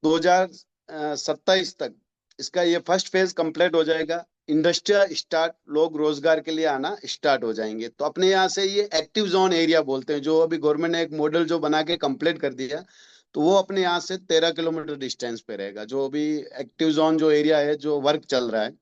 2027 तक इसका ये फर्स्ट फेज कंप्लीट हो जाएगा। इंडस्ट्रियल स्टार्ट, लोग रोजगार के लिए आना स्टार्ट हो जाएंगे। तो अपने यहाँ से ये एक्टिव जोन एरिया बोलते हैं, जो अभी गवर्नमेंट ने एक मॉडल जो बना के कंप्लीट कर दिया, तो वो अपने यहाँ से 13 किलोमीटर डिस्टेंस पे रहेगा, जो अभी एक्टिव जोन जो एरिया है जो वर्क चल रहा है।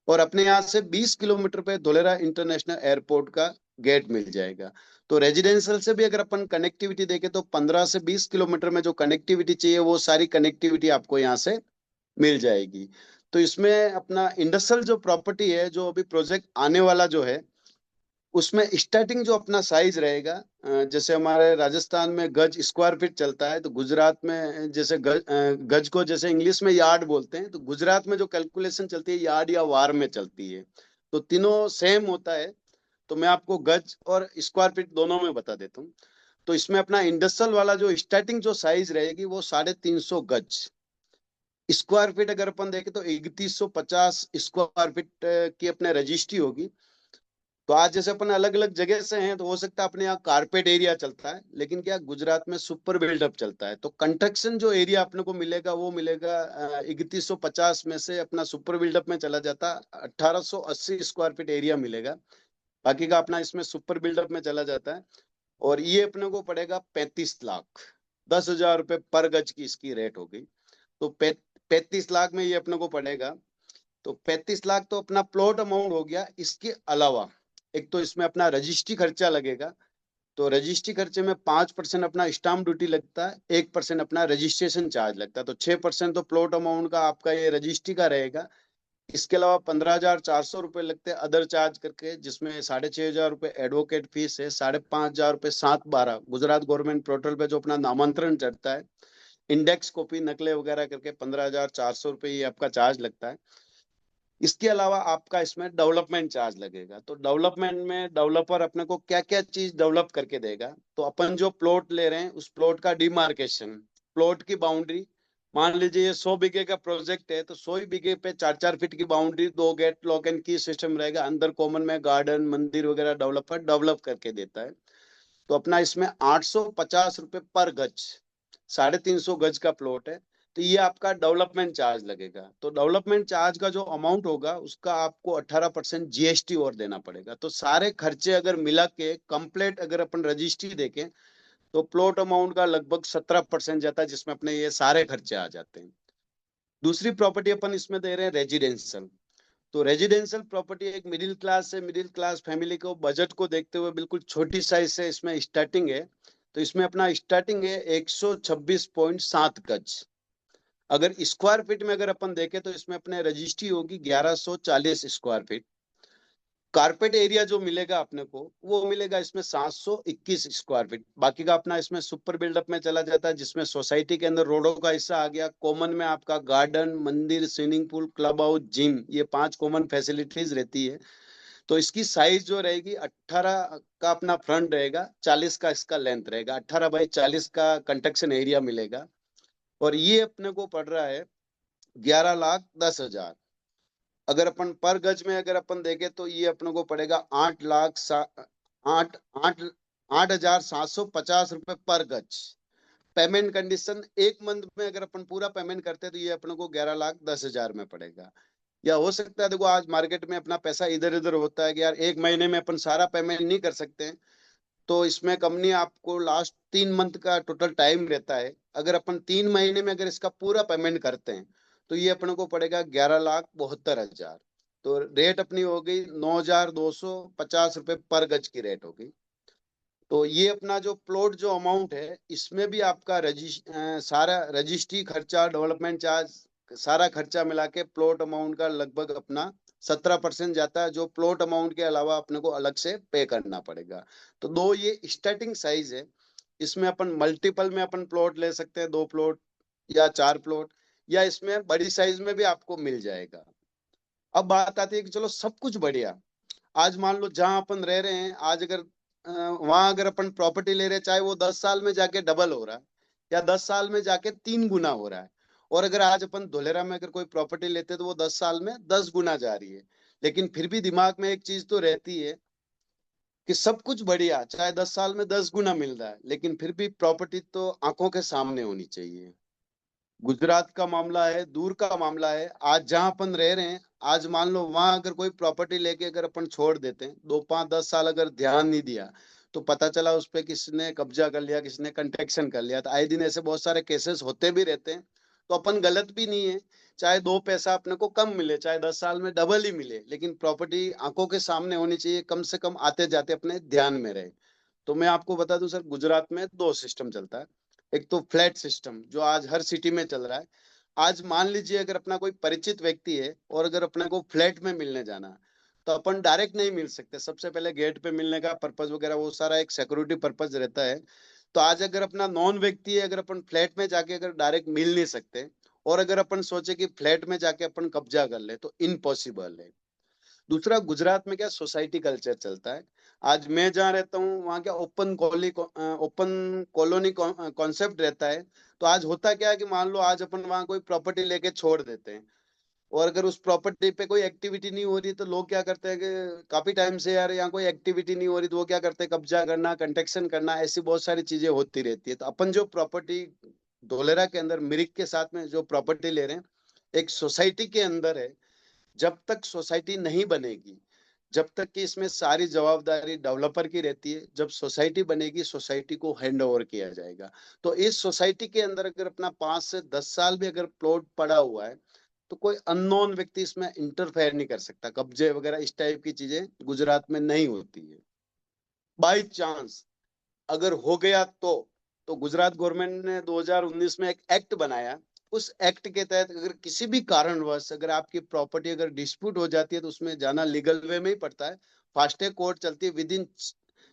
और अपने यहाँ से 20 किलोमीटर पे धोलेरा इंटरनेशनल एयरपोर्ट का गेट मिल जाएगा। तो रेजिडेंशियल से भी अगर अपन कनेक्टिविटी देखें, तो 15 से 20 किलोमीटर में जो कनेक्टिविटी चाहिए, वो सारी कनेक्टिविटी आपको यहाँ से मिल जाएगी। तो इसमें अपना इंडस्ट्रियल जो प्रॉपर्टी है, जो अभी प्रोजेक्ट आने वाला जो है, उसमें स्टार्टिंग जो अपना साइज रहेगा, जैसे हमारे राजस्थान में गज स्क्वायर फीट चलता है, तो गुजरात में जैसे गज को जैसे इंग्लिश में यार्ड बोलते हैं, तो गुजरात में जो कैलकुलेशन चलती है यार्ड या वार में चलती है। तो तीनों सेम होता है। तो मैं आपको गज और स्क्वायर फीट दोनों में बता देता हूँ। तो इसमें अपना इंडस्ट्रियल वाला जो स्टार्टिंग जो साइज रहेगी, वो 350 गज। स्क्वायर फीट अगर अपन देखें तो 3150 स्क्वायर फीट की अपने रजिस्ट्री होगी। तो आज जैसे अपन अलग अलग जगह से हैं, तो हो सकता है अपने यहाँ कारपेट एरिया चलता है, लेकिन क्या गुजरात में सुपर बिल्डअप चलता है। तो कंस्ट्रक्शन जो एरिया अपने को मिलेगा, वो मिलेगा 3150 में से अपना सुपर बिल्डअप में चला जाता 1880 स्क्वायर फीट एरिया मिलेगा। बाकी का अपना इसमें सुपर बिल्डअप में चला जाता है। और ये अपने को पड़ेगा 35 लाख, 10,000 रुपये पर गज की इसकी रेट हो गई। तो 35 लाख में ये अपने को पड़ेगा। तो 35 लाख तो अपना प्लॉट अमाउंट हो गया। इसके अलावा एक तो इसमें अपना रजिस्ट्री खर्चा लगेगा। तो रजिस्ट्री खर्चे में 5% अपना स्टाम्प ड्यूटी लगता है, 1% अपना रजिस्ट्रेशन चार्ज लगता है। तो 6% तो प्लॉट अमाउंट का आपका ये रजिस्ट्री का रहेगा। इसके अलावा 15,400 रुपये लगते हैं अदर चार्ज करके, जिसमें 6,500 रुपये एडवोकेट फीस है, 5,500 रुपये 7/12 गुजरात गवर्नमेंट पोर्टल पे जो अपना नामांतरण चढ़ता है, इंडेक्स कॉपी नकले वगैरह करके 15,400 रुपये ये आपका चार्ज लगता है। इसके अलावा आपका इसमें डेवलपमेंट चार्ज लगेगा। तो डेवलपमेंट में डेवलपर अपने को क्या क्या चीज डेवलप करके देगा, तो अपन जो प्लॉट ले रहे हैं उस प्लॉट का डिमार्केशन, प्लॉट की बाउंड्री। मान लीजिए ये 100 बीघे का प्रोजेक्ट है, तो 100 बीघे पे 4-4 फीट की बाउंड्री, 2 गेट, लॉक एंड की सिस्टम रहेगा। अंदर कॉमन में गार्डन, मंदिर वगैरह डेवलपर डेवलप करके देता है। तो अपना इसमें 850 रुपये पर गज, 350 गज का प्लॉट है। तो ये आपका डेवलपमेंट चार्ज लगेगा। तो डेवलपमेंट चार्ज का जो अमाउंट होगा, उसका आपको 18% जीएसटी और देना पड़ेगा। तो सारे खर्चे अगर मिला के कंप्लीट अगर अपन रजिस्ट्री देखें, तो प्लॉट अमाउंट का लगभग 17% जाता है, जिसमें अपने ये सारे खर्चे आ जाते हैं। दूसरी प्रॉपर्टी अपन इसमें दे रहे हैं रेजिडेंशियल। तो रेजिडेंशियल प्रॉपर्टी एक मिडिल क्लास फैमिली को बजट को देखते हुए बिल्कुल छोटी साइज से इसमें स्टार्टिंग है। तो इसमें अपना स्टार्टिंग है 126.7 गज। अगर स्क्वायर फीट में अगर अपन देखें तो इसमें अपने रजिस्ट्री होगी 1140 स्क्वायर फीट। कारपेट एरिया जो मिलेगा अपने को वो मिलेगा इसमें 721 स्क्वायर फीट। बाकी का अपना इसमें सुपर बिल्डअप में चला जाता है, जिसमें सोसाइटी के अंदर रोडों का हिस्सा आ गया, कॉमन में आपका गार्डन, मंदिर, swimming pool, club house, gym, ये 5 कॉमन फैसिलिटीज रहती है। तो इसकी साइज जो रहेगी 18 का अपना फ्रंट रहेगा, 40 का इसका लेंथ रहेगा, 18 बाई 40 का कंस्ट्रक्शन एरिया मिलेगा। और ये अपने को पड़ रहा है 11,10,000। अगर अपन पर गज में अगर अपन देखें तो ये अपने को पड़ेगा 8,08,08,750 पर गज। पेमेंट कंडीशन एक मंथ में अगर अपन पूरा पेमेंट करते हैं तो ये अपने को 11,10,000 में पड़ेगा। या हो सकता है देखो आज मार्केट में अपना पैसा इधर उधर होता है कि यार एक महीने में अपन सारा पेमेंट नहीं कर सकते हैं, तो इसमें कंपनी आपको लास्ट 3 मंथ का टोटल टाइम रहता है। अगर अपन 3 महीने में अगर इसका पूरा पेमेंट करते हैं तो ये अपने को पड़ेगा 11,72,000। तो रेट अपनी हो गई 9,250 रुपये पर गज की रेट होगी। तो ये अपना जो प्लॉट जो अमाउंट है इसमें भी आपका सारा रजिस्ट्री खर्चा, डेवलपमेंट चार्ज, सारा खर्चा मिला के प्लॉट अमाउंट का लगभग अपना 17% जाता है, जो प्लॉट अमाउंट के अलावा अपने को अलग से पे करना पड़ेगा। तो दो ये स्टार्टिंग साइज है। इसमें अपन मल्टीपल में अपन प्लॉट ले सकते हैं, 2 प्लॉट या 4 प्लॉट, या इसमें बड़ी साइज में भी आपको मिल जाएगा। अब बात आती है कि चलो सब कुछ बढ़िया, आज मान लो जहां अपन रह रहे हैं आज अगर वहां अगर अपन प्रॉपर्टी ले रहे हैं, चाहे वो 10 साल में जाके डबल हो रहा है या 10 साल में जाके 3 गुना हो रहा है। और अगर आज अपन धोलेरा में अगर कोई प्रॉपर्टी लेते हैं तो वो 10 साल में 10 गुना जा रही है। लेकिन फिर भी दिमाग में एक चीज तो रहती है कि सब कुछ बढ़िया, चाहे 10 साल में 10 गुना मिल रहा है, लेकिन फिर भी प्रॉपर्टी तो आंखों के सामने होनी चाहिए। गुजरात का मामला है, दूर का मामला है, आज जहां अपन रह रहे हैं, आज मान लो वहां अगर कोई प्रॉपर्टी लेके अगर अपन छोड़ देते हैं, 2 5 10 साल अगर ध्यान नहीं दिया तो पता चला उस पे किसने कब्जा कर लिया, किसने कंस्ट्रक्शन कर लिया। तो आए दिन ऐसे बहुत सारे केसेस होते भी रहते हैं। तो अपन गलत भी नहीं है, चाहे 2 पैसा अपने को कम मिले, चाहे 10 साल में डबल ही मिले, लेकिन प्रॉपर्टी आंखों के सामने होनी चाहिए, कम से कम आते जाते अपने ध्यान में रहे। तो मैं आपको बता दूं सर, गुजरात में 2 सिस्टम चलता है। एक तो फ्लैट सिस्टम जो आज हर सिटी में चल रहा है। आज मान लीजिए अगर अपना कोई परिचित व्यक्ति है और अगर अपने को फ्लैट में मिलने जाना है, तो अपन डायरेक्ट नहीं मिल सकते। सबसे पहले गेट पे मिलने का पर्पज वगैरह वो सारा एक सिक्योरिटी पर्पज रहता है। तो आज अगर अपना नॉन व्यक्ति है, अगर अपन फ्लैट में जाके अगर डायरेक्ट मिल नहीं सकते, और अगर अपन सोचे कि फ्लैट में जाके अपन कब्जा कर ले, तो इम्पॉसिबल है। दूसरा, गुजरात में क्या सोसाइटी कल्चर चलता है। आज मैं जहाँ रहता हूँ वहाँ क्या ओपन कॉलोनी कॉन्सेप्ट रहता है। तो आज होता क्या है कि मान लो आज अपन वहाँ कोई प्रॉपर्टी लेके छोड़ देते हैं, और अगर उस प्रॉपर्टी पे कोई एक्टिविटी नहीं हो रही तो लोग क्या करते हैं कि काफी टाइम से यार यहाँ कोई एक्टिविटी नहीं हो रही, तो वो क्या करते हैं, कब्जा करना, कंस्ट्रक्शन करना, ऐसी बहुत सारी चीजें होती रहती है। तो अपन जो प्रॉपर्टी धोलेरा के अंदर मिरिक के साथ में जो प्रॉपर्टी ले रहे हैं, एक सोसाइटी के अंदर है। जब तक सोसाइटी नहीं बनेगी, जब तक कि इसमें सारी जवाबदारी डेवलपर की रहती है, जब सोसाइटी बनेगी सोसाइटी को हैंड ओवर किया जाएगा। तो इस सोसाइटी के अंदर अगर अपना 5 से 10 साल भी अगर प्लॉट पड़ा हुआ है, तो कोई अननोन व्यक्ति इसमें इंटरफेयर नहीं कर सकता। कब्जे वगैरह इस टाइप की चीजें गुजरात में नहीं होती है। बाई चांस अगर हो गया तो गुजरात गवर्नमेंट ने 2019 में एक एक्ट बनाया। उस एक्ट के तहत अगर किसी भी कारणवश अगर आपकी प्रॉपर्टी अगर डिस्प्यूट हो जाती है, तो उसमें जाना लीगल वे में ही पड़ता है। फास्टेग कोर्ट चलती है, विद इन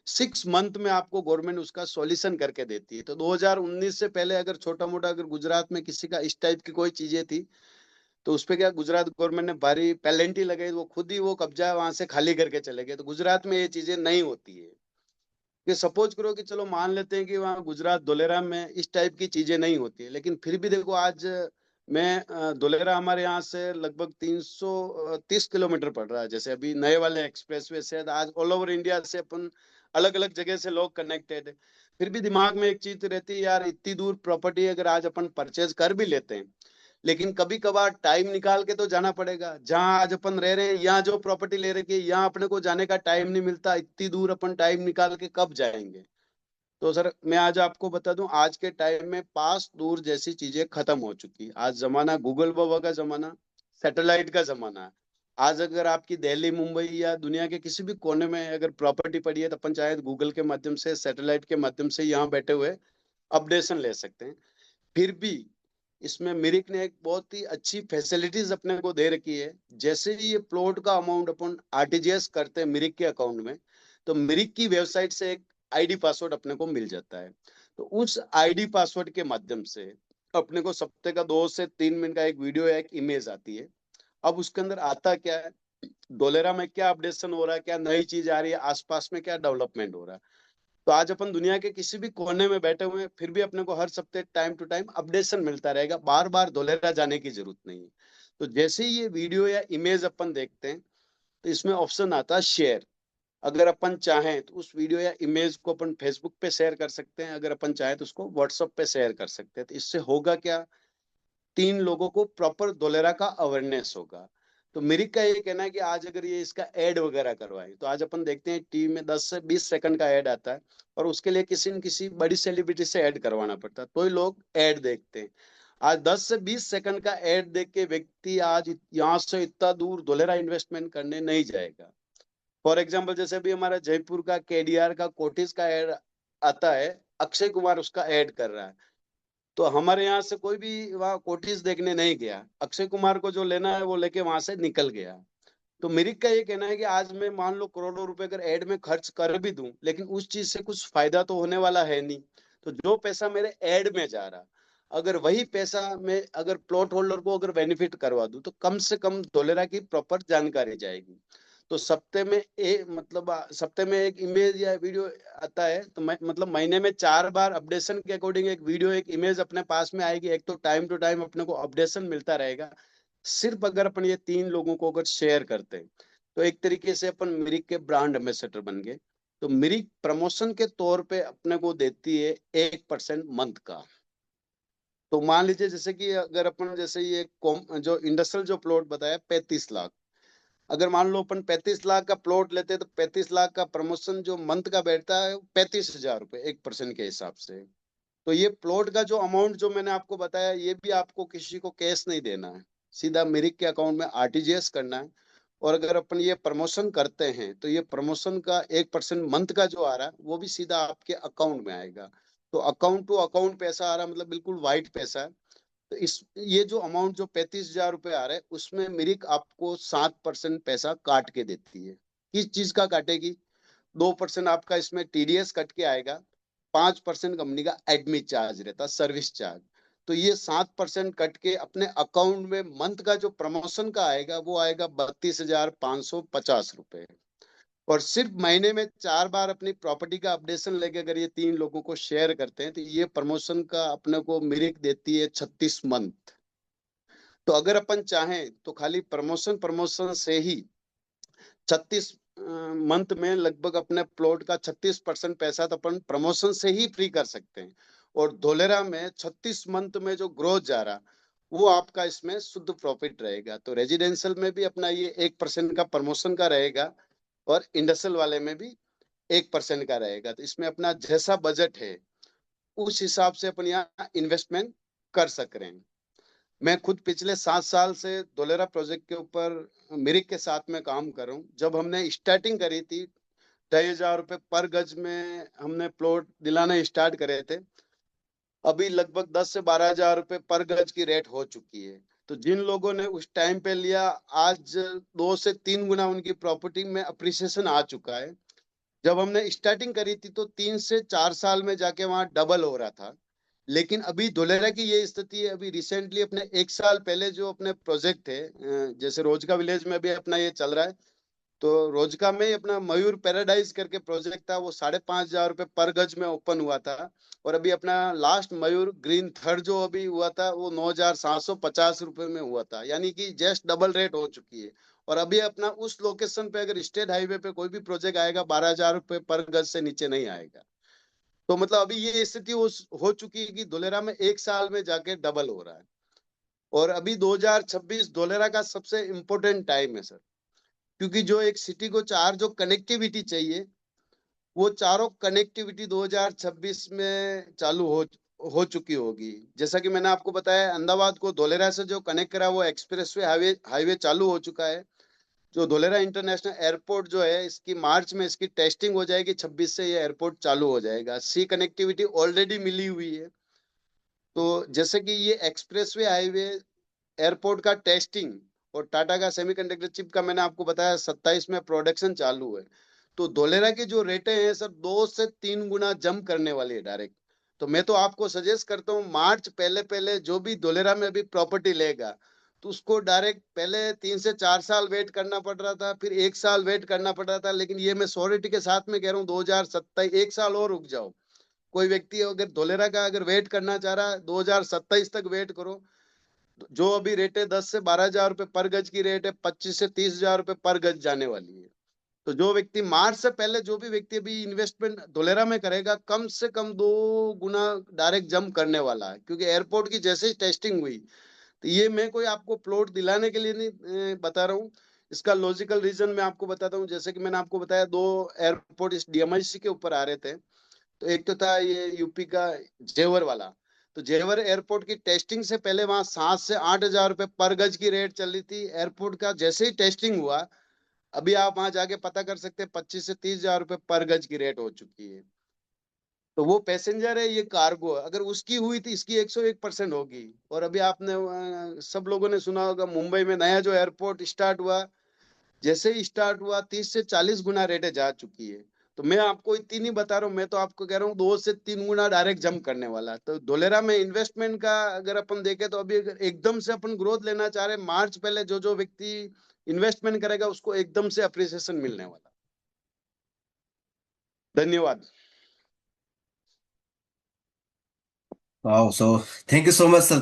6 मंथ में आपको गवर्नमेंट उसका सॉल्यूशन करके देती है। तो 2019 से पहले अगर छोटा मोटा अगर गुजरात में किसी का इस टाइप की कोई चीजें थी, तो उस पे क्या गुजरात गवर्नमेंट ने भारी पेनल्टी लगाई, वो खुद ही वो कब्जा वहां से खाली करके चले गए। तो गुजरात में ये चीजें नहीं होती है। कि सपोज करो कि चलो मान लेते हैं कि वहाँ गुजरात धोलेरा में इस टाइप की चीजें नहीं होती है, लेकिन फिर भी देखो आज मैं धोलेरा हमारे यहाँ से लगभग 330 किलोमीटर पड़ रहा है। जैसे अभी नए वाले एक्सप्रेसवे से आज ऑल ओवर इंडिया से अपन अलग अलग जगह से लोग कनेक्टेड है। फिर भी दिमाग में एक चीज रहती है, यार इतनी दूर प्रॉपर्टी अगर आज अपन परचेज कर भी लेते हैं, लेकिन कभी कभार टाइम निकाल के तो जाना पड़ेगा। जहां आज अपन रह रहे हैं, यहाँ जो प्रॉपर्टी ले रहे हैं, यहाँ अपने को जाने का टाइम नहीं मिलता। इतनी दूर अपन टाइम निकाल के कब जाएंगे। तो सर मैं आज आपको बता दूं, आज के टाइम में पास दूर जैसी चीजें खत्म हो चुकी। आज जमाना गूगल बाबा का जमाना, सैटेलाइट का जमाना है। आज अगर आपकी दिल्ली, मुंबई या दुनिया के किसी भी कोने में अगर प्रॉपर्टी पड़ी है तो अपन चाहे गूगल के माध्यम से, सैटेलाइट के माध्यम से यहाँ बैठे हुए अपडेशन ले सकते हैं। फिर भी इसमें मिरिक ने एक बहुत ही अच्छी फैसिलिटीज अपने को दे रखी है। जैसे ही ये प्लॉट का अमाउंट अपन आरटीजीएस करते हैं मिरिक के अकाउंट में, तो मिरिक की वेबसाइट से एक आईडी पासवर्ड अपने को मिल जाता है। तो उस आईडी पासवर्ड के माध्यम से अपने को सप्ताह का 2 से 3 मिनट का एक वीडियो या एक इमेज आती है। अब उसके अंदर आता क्या है, डोलेरा में क्या अपडेशन हो रहा है, क्या नई चीज आ रही है, आसपास में क्या डेवलपमेंट हो रहा है। तो आज अपन दुनिया के किसी भी कोने में बैठे हुए हैं, फिर भी अपने को हर सप्ताह टाइम टू टाइम अपडेशन मिलता रहेगा, बार बार धोलेरा जाने की जरूरत नहीं है। तो जैसे ही ये वीडियो या इमेज अपन देखते हैं, तो इसमें ऑप्शन आता है शेयर। अगर अपन चाहें तो उस वीडियो या इमेज को अपन फेसबुक पे शेयर कर सकते हैं, अगर अपन चाहें तो उसको व्हाट्सएप पे शेयर कर सकते हैं। तो इससे होगा क्या, 3 लोगों को प्रॉपर धोलेरा का अवेयरनेस होगा। तो मेरी का ये कहना है कि आज अगर ये इसका एड वगैरह करवाए, तो आज अपन देखते हैं टीवी में 10 से 20 सेकंड का एड आता है, और उसके लिए किसी न किसी बड़ी सेलिब्रिटी से ऐड करवाना पड़ता है तो ही लोग ऐड देखते हैं। आज 10 से 20 सेकंड का ऐड देख के व्यक्ति आज यहाँ से इतना दूर धोलेरा इन्वेस्टमेंट करने नहीं जाएगा। फॉर एग्जाम्पल, जैसे भी हमारा जयपुर का केडीआर का कोटिस का एड आता है, अक्षय कुमार उसका ऐड कर रहा है। तो हमारे यहाँ से कोई भी वहाँ कोटिस देखने नहीं गया, अक्षय कुमार को जो लेना है वो लेके वहां से निकल गया। तो मेरी का ये कहना है कि आज मैं मान लो करोड़ों रुपए अगर एड में खर्च कर भी दूं, लेकिन उस चीज से कुछ फायदा तो होने वाला है नहीं। तो जो पैसा मेरे एड में जा रहा, अगर वही पैसा मैं अगर प्लॉट होल्डर को अगर बेनिफिट करवा दूं, तो कम से कम धोलेरा की प्रॉपर जानकारी जाएगी। तो सप्ते में मतलब सप्ते में एक इमेज या वीडियो आता है, तो मैं मतलब महीने में 4 बार अपडेशन के अकॉर्डिंग एक वीडियो एक इमेज अपने पास में आएगी। एक तो टाइम टू टाइम अपने को अपडेशन मिलता रहेगा। सिर्फ अगर अपन ये 3 लोगों को अगर शेयर करते हैं, तो एक तरीके से अपन मिरिक के ब्रांड एम्बेसडर बन गए। तो मिरिक प्रमोशन के तौर पे अपने को देती है 1% मंथ का। तो मान लीजिए जैसे कि अगर अपन जैसे ये जो इंडस्ट्रियल जो प्लॉट बताया 35 लाख, अगर मान लो अपन 35 लाख का प्लॉट लेते हैं, तो 35 लाख का प्रमोशन जो मंथ का बैठता है 35,000 रुपये 1% के हिसाब से। तो ये प्लॉट का जो अमाउंट जो मैंने आपको बताया, ये भी आपको किसी को कैश नहीं देना है, सीधा मिरिक के अकाउंट में आरटीजीएस करना है। और अगर अपन ये प्रमोशन करते हैं, तो ये प्रमोशन का 1% मंथ का जो आ रहा है वो भी सीधा आपके अकाउंट में आएगा। तो अकाउंट टू अकाउंट पैसा आ रहा है, मतलब बिल्कुल वाइट पैसा है। तो इस ये जो अमाउंट जो 35,000 रुपये आ रहा है, उसमें मिरिक आपको 7% पैसा काट के देती है। किस चीज का काटेगी, 2% आपका इसमें टीडीएस कट के आएगा, 5% कंपनी का एडमिट चार्ज रहता, सर्विस चार्ज। तो ये 7% कट के अपने अकाउंट में मंथ का जो प्रमोशन का आएगा वो आएगा 32,550 रुपए। और सिर्फ महीने में 4 बार अपनी प्रॉपर्टी का अपडेशन लेके अगर ये 3 लोगों को शेयर करते हैं, तो ये प्रमोशन का अपने को मिरिक देती है 36 मंथ। तो अगर अपन चाहें तो खाली प्रमोशन प्रमोशन से ही 36 मंथ में लगभग अपने प्लॉट का 36% पैसा तो अपन प्रमोशन से ही फ्री कर सकते हैं। और धोलेरा में 36 मंथ में जो ग्रोथ जा रहा, वो आपका इसमें शुद्ध प्रॉफिट रहेगा। तो रेजिडेंशियल में भी अपना ये 1% का प्रमोशन का रहेगा, और इंडस्ट्रियल वाले में भी 1% का रहेगा। तो इसमें अपना जैसा बजट है उस हिसाब से अपन यहाँ इन्वेस्टमेंट कर सक रहे हैं। मैं खुद पिछले 7 साल से धोलेरा प्रोजेक्ट के ऊपर मिरिक के साथ में काम कर रहा हूँ। जब हमने स्टार्टिंग करी थी, 2,500 रुपये पर गज में हमने प्लॉट दिलाना स्टार्ट करे थे। अभी लगभग 10 से 12 हजार रुपये पर गज की रेट हो चुकी है। तो जिन लोगों ने उस टाइम पे लिया, आज 2 से 3 गुना उनकी प्रॉपर्टी में अप्रिसिएशन आ चुका है। जब हमने स्टार्टिंग करी थी तो 3 से 4 साल में जाके वहां डबल हो रहा था। लेकिन अभी धोलेरा की ये स्थिति है, अभी रिसेंटली अपने 1 साल पहले जो अपने प्रोजेक्ट है, जैसे रोजका विलेज में भी अपना ये चल रहा है। तो रोजका में ही अपना मयूर पैराडाइज करके प्रोजेक्ट था, वो 5,500 रुपये पर गज में ओपन हुआ था। और अभी अपना लास्ट मयूर ग्रीन थर्ड जो अभी हुआ था, वो 9,750 रुपये में हुआ था, यानी कि जस्ट डबल रेट हो चुकी है। और अभी अपना उस लोकेशन पे अगर स्टेट हाईवे पे कोई भी प्रोजेक्ट आएगा, 12,000 रुपये पर गज से नीचे नहीं आएगा। तो मतलब अभी ये स्थिति हो चुकी है कि धोलेरा में 1 साल में जाके डबल हो रहा है। और अभी 2026 धोलेरा का सबसे इम्पोर्टेंट टाइम है सर, क्योंकि जो एक सिटी को चार जो कनेक्टिविटी चाहिए, वो चारों कनेक्टिविटी 2026 में चालू हो चुकी होगी। जैसा कि मैंने आपको बताया, अहमदाबाद को धोलेरा से जो कनेक्ट करा वो एक्सप्रेसवे हाईवे चालू हो चुका है। जो धोलेरा इंटरनेशनल एयरपोर्ट जो है, इसकी मार्च में इसकी टेस्टिंग हो जाएगी, 26 से ये एयरपोर्ट चालू हो जाएगा। सी कनेक्टिविटी ऑलरेडी मिली हुई है। तो जैसे कि ये एक्सप्रेसवे हाईवे एयरपोर्ट का टेस्टिंग और टाटा का सेमीकंडक्टर चिप का मैंने आपको बताया 27 में प्रोडक्शन चालू है। तो धोलेरा की जो रेटें हैं सर, 2 से 3 गुना जंप करने वाली है डायरेक्ट। तो मैं तो आपको सजेस्ट करता हूँ, मार्च पहले पहले जो भी धोलेरा में अभी प्रॉपर्टी लेगा, तो उसको डायरेक्ट, पहले 3 से 4 साल वेट करना पड़ रहा था, फिर 1 साल वेट करना पड़ रहा था, लेकिन ये मैं श्योरिटी के साथ में कह रहा हूँ 2027, 1 साल और रुक जाओ। कोई व्यक्ति अगर धोलेरा का अगर वेट करना चाह रहा है, 2027 तक वेट करो। जो अभी रेट है 10 से 12 हजार रुपए पर गज की रेट है, 25 से 30 हजार रुपए पर गज जाने वाली है। तो जो व्यक्ति मार्च से पहले, जो भी व्यक्ति अभी इन्वेस्टमेंट धोलेरा में करेगा, कम से कम 2 गुना डायरेक्ट जंप करने वाला है, क्योंकि एयरपोर्ट की जैसे ही टेस्टिंग हुई। तो ये मैं कोई आपको प्लॉट दिलाने के लिए नहीं बता रहा हूँ। इसका लॉजिकल रीजन मैं आपको बताता हूँ। जैसे कि मैंने आपको बताया, 2 एयरपोर्ट इस डीएमआईसी के ऊपर आ रहे थे। तो एक तो था ये यूपी का जेवर वाला। तो जेवर एयरपोर्ट की टेस्टिंग से पहले वहां 7 से 8 हजार रुपए पर गज की रेट चल रही थी। एयरपोर्ट का जैसे ही टेस्टिंग हुआ, अभी आप वहां जाके पता कर सकते हैं, 25 से 30 हजार रुपए पर गज की रेट हो चुकी है। तो वो पैसेंजर है, ये कार्गो है। अगर उसकी हुई थी, इसकी 101% होगी। और अभी आपने सब लोगों ने सुना होगा, मुंबई में नया जो एयरपोर्ट स्टार्ट हुआ, जैसे ही स्टार्ट हुआ 30 से 40 गुना रेटें जा चुकी है। तो मैं आपको इतनी नहीं बता रहा हूँ, मैं तो आपको कह रहा हूँ 2 से 3 गुना डायरेक्ट जंप करने वाला है। तो धोलेरा में इन्वेस्टमेंट का अगर अपन देखें, तो अभी अगर एकदम से अपन ग्रोथ लेना चाह रहे हैं, मार्च पहले जो जो व्यक्ति इन्वेस्टमेंट करेगा उसको एकदम से अप्रिसिएशन मिलने वाला। धन्यवाद। Wow, so thank you so much, sir.